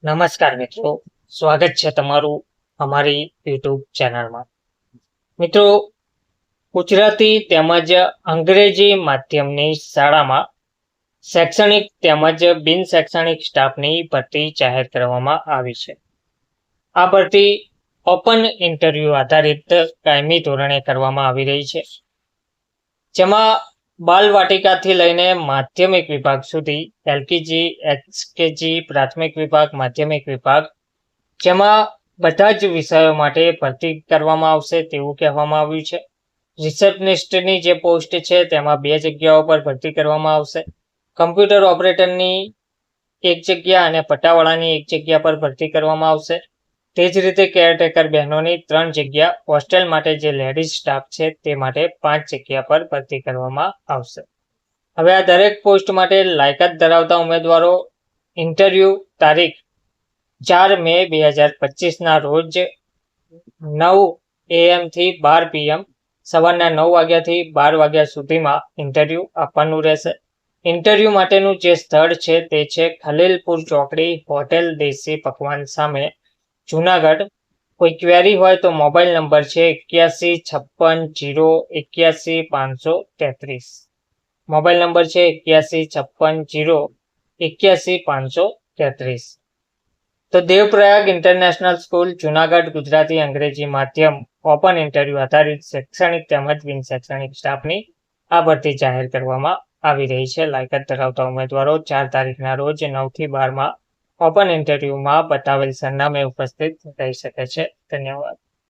નમસ્કાર મિત્રો, સ્વાગત છે તમારું અમારી યુટ્યુબ ચેનલમાં. મિત્રો, ગુજરાતી તેમજ અંગ્રેજી માધ્યમની શાળામાં શૈક્ષણિક તેમજ બિન શૈક્ષણિક સ્ટાફની ભરતી જાહેર કરવામાં આવી છે. આ ભરતી ઓપન ઇન્ટરવ્યૂ આધારિત કાયમી ધોરણે કરવામાં આવી રહી છે, જેમાં બાલવાટિકાથી લઈને માધ્યમિક વિભાગ સુધી એલકેજી, એચકેજી, પ્રાથમિક વિભાગ, માધ્યમિક વિભાગ, જેમાં બધા જ વિષયો માટે ભરતી કરવામાં આવશે તેવું કહેવામાં આવ્યું છે. રિસેપ્શનિસ્ટની જે પોસ્ટ છે તેમાં 2 જગ્યાઓ પર ભરતી કરવામાં આવશે. કમ્પ્યુટર ઓપરેટરની 1 જગ્યા અને પટ્ટાવાળાની 1 જગ્યા પર ભરતી કરવામાં આવશે. તે જ રીતે કેરટેકર બહેનોની 3 જગ્યા, હોસ્ટેલ માટે જે લેડીઝ સ્ટાફ છે તે માટે 5 જગ્યા પર ભરતી કરવામાં આવશે. હવે આ દરેક પોસ્ટ માટે લાયકાત ધરાવતા ઉમેદવારો ઇન્ટરવ્યૂ તારીખ 4 મે 2025ના રોજ 9 AM થી 12 PM સવારના 9 વાગ્યાથી 12 વાગ્યા સુધીમાં ઇન્ટરવ્યૂ આપવાનું રહેશે. ઇન્ટરવ્યૂ માટેનું જે સ્થળ છે તે છે ખલીલપુર ચોકડી, હોટેલ દેશી પકવાન સામે, જુનાગઢ. કોઈ ક્વેરી હોય તો મોબાઈલ નંબર છે 8156081533. મોબાઈલ નંબર છે 8156081533. તો દેવપ્રયાગ ઇન્ટરનેશનલ સ્કૂલ, જુનાગઢ, ગુજરાતી અંગ્રેજી માધ્યમ ઓપન ઇન્ટરવ્યૂ આધારિત શૈક્ષણિક તેમજ બિન શૈક્ષણિક સ્ટાફની આ ભરતી જાહેર કરવામાં આવી રહી છે. લાયકાત ધરાવતા ઉમેદવારો 4 તારીખના રોજ 9 થી 12માં ઓપન ઇન્ટરવ્યૂમાં બતાવેલ સરનામે ઉપસ્થિત રહી શકે છે. ધન્યવાદ.